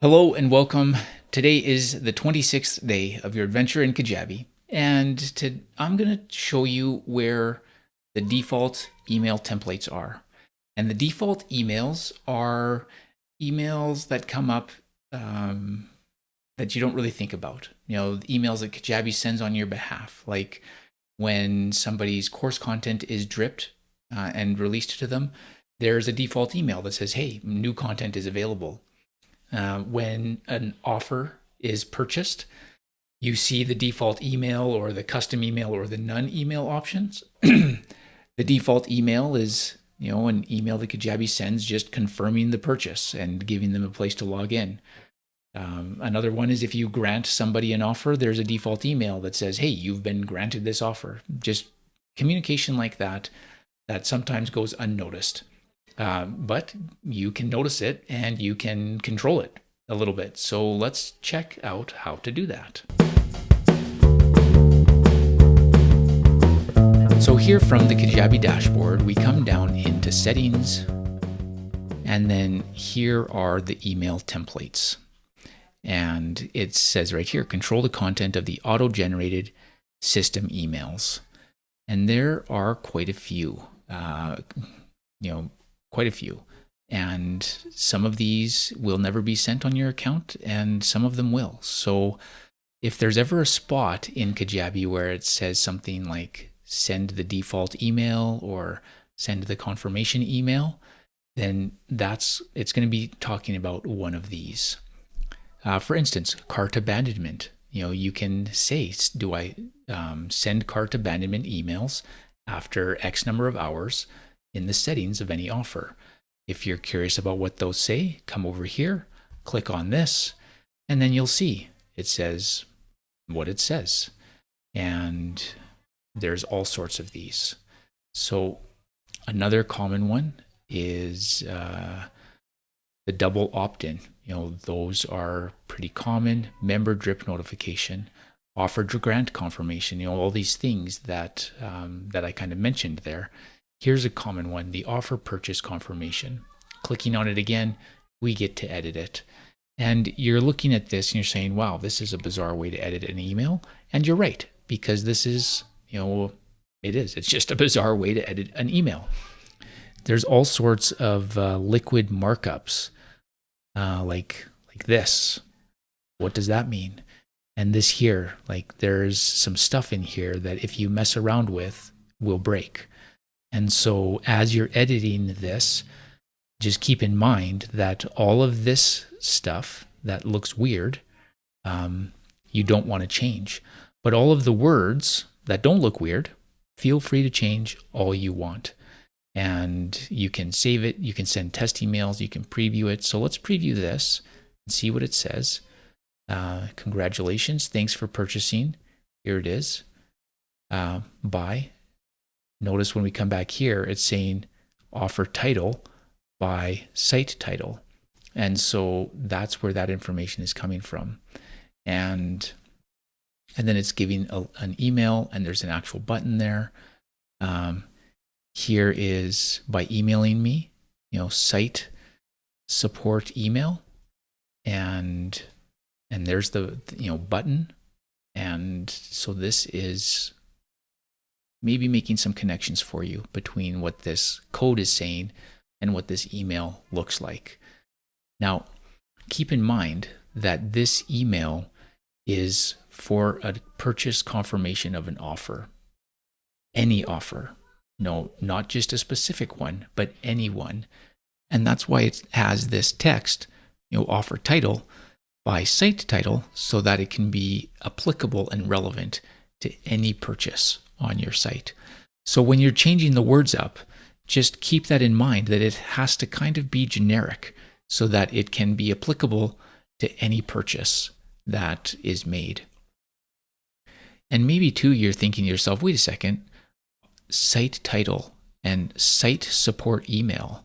Hello and welcome. Today is the 26th day of your adventure in Kajabi, and I'm going to show you where the default email templates are. And the default emails are emails that come up that you don't really think about. You know, the emails that Kajabi sends on your behalf, like when somebody's course content is dripped and released to them, there's a default email that says, hey, new content is available. When an offer is purchased, you see the default email or the custom email or the none email options. The default email is, an email that Kajabi sends just confirming the purchase and giving them a place to log in. Another one is if you grant somebody an offer, there's a default email that says, hey, you've been granted this offer. Just communication like that sometimes goes unnoticed. But you can notice it and you can control it a little bit. So let's check out how to do that. So here from the Kajabi dashboard, we come down into settings, and then here are the email templates. And it says right here, control the content of the auto-generated system emails. And there are quite a few, quite a few. And some of these will never be sent on your account, and some of them will. So if there's ever a spot in Kajabi where it says something like send the default email or send the confirmation email, then it's going to be talking about one of these. For instance, cart abandonment. You can say, do I send cart abandonment emails after X number of hours in the settings of any offer? If you're curious about what those say, come over here, click on this, and then you'll see it says what it says. And there's all sorts of these. So another common one is the double opt-in. Those are pretty common. Member drip notification, offer grant confirmation, all these things that I kind of mentioned there. Here's a common one, the offer purchase confirmation. Clicking on it again, we get to edit it. And you're looking at this and you're saying, wow, this is a bizarre way to edit an email. And you're right, because this is, it's just a bizarre way to edit an email. There's all sorts of liquid markups, like this. What does that mean? And this here, there's some stuff in here that if you mess around with, will break. And so as you're editing this, just keep in mind that all of this stuff that looks weird, you don't want to change. But all of the words that don't look weird, feel free to change all you want. And you can save it, you can send test emails, you can preview it. So let's preview this and see what it says. Congratulations, thanks for purchasing. Here it is. Buy. Notice when we come back here, it's saying offer title by site title. And so that's where that information is coming from. And then it's giving an email, and there's an actual button there. Here is by emailing me, site support email. And there's the, button. And so this is maybe making some connections for you between what this code is saying and what this email looks like. Now, keep in mind that this email is for a purchase confirmation of an offer. Any offer. No, not just a specific one, but any one. And that's why it has this text, offer title by site title, so that it can be applicable and relevant to any purchase on your site. So when you're changing the words up, just keep that in mind, that it has to kind of be generic so that it can be applicable to any purchase that is made. And maybe too, you're thinking to yourself, wait a second, site title and site support email,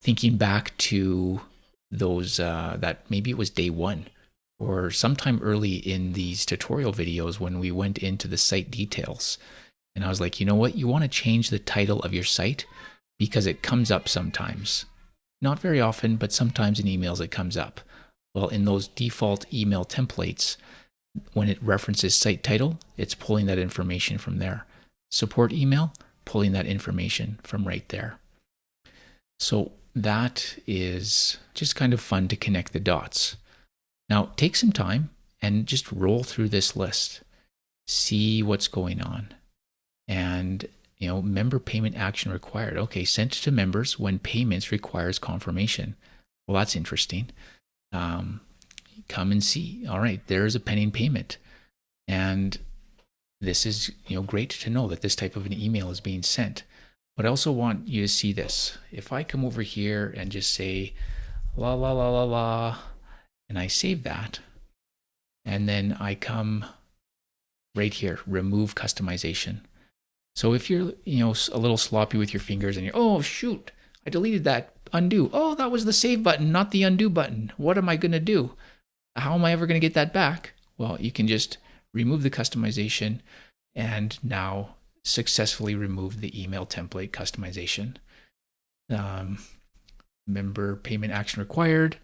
thinking back to those, that maybe it was day one or sometime early in these tutorial videos when we went into the site details. And I was like, you know what? You want to change the title of your site because it comes up sometimes. Not very often, but sometimes in emails it comes up. Well, in those default email templates, when it references site title, it's pulling that information from there. Support email, pulling that information from right there. So that is just kind of fun to connect the dots. Now, take some time and just roll through this list. See what's going on. And, member payment action required. Okay, sent to members when payments requires confirmation. Well, that's interesting. Come and see. All right, there's a pending payment. And this is, great to know that this type of an email is being sent. But I also want you to see this. If I come over here and just say, la, la, la, la, la, and I save that, and then I come right here, remove customization. So if you're, a little sloppy with your fingers and you're, oh, shoot, I deleted that, undo. Oh, that was the save button, not the undo button. What am I going to do? How am I ever going to get that back? Well, you can just remove the customization and now successfully remove the email template customization. Member payment action required.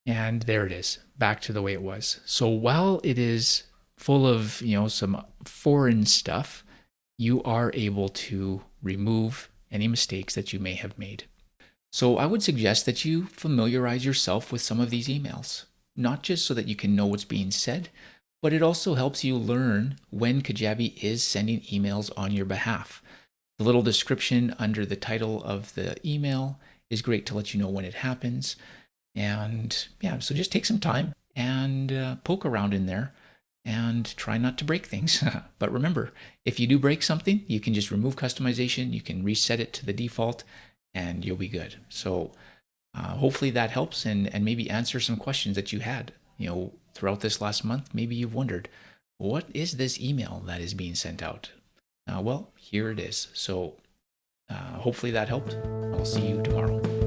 And there it is, back to the way it was. So while it is full of, some foreign stuff, you are able to remove any mistakes that you may have made. So I would suggest that you familiarize yourself with some of these emails, not just so that you can know what's being said, but it also helps you learn when Kajabi is sending emails on your behalf. The little description under the title of the email is great to let you know when it happens. And yeah, so just take some time and poke around in there and try not to break things. But remember, if you do break something, you can just remove customization, you can reset it to the default, and you'll be good. So hopefully that helps and maybe answer some questions that you had, throughout this last month. Maybe you've wondered, what is this email that is being sent out? Well, here it is. So hopefully that helped. I'll see you tomorrow.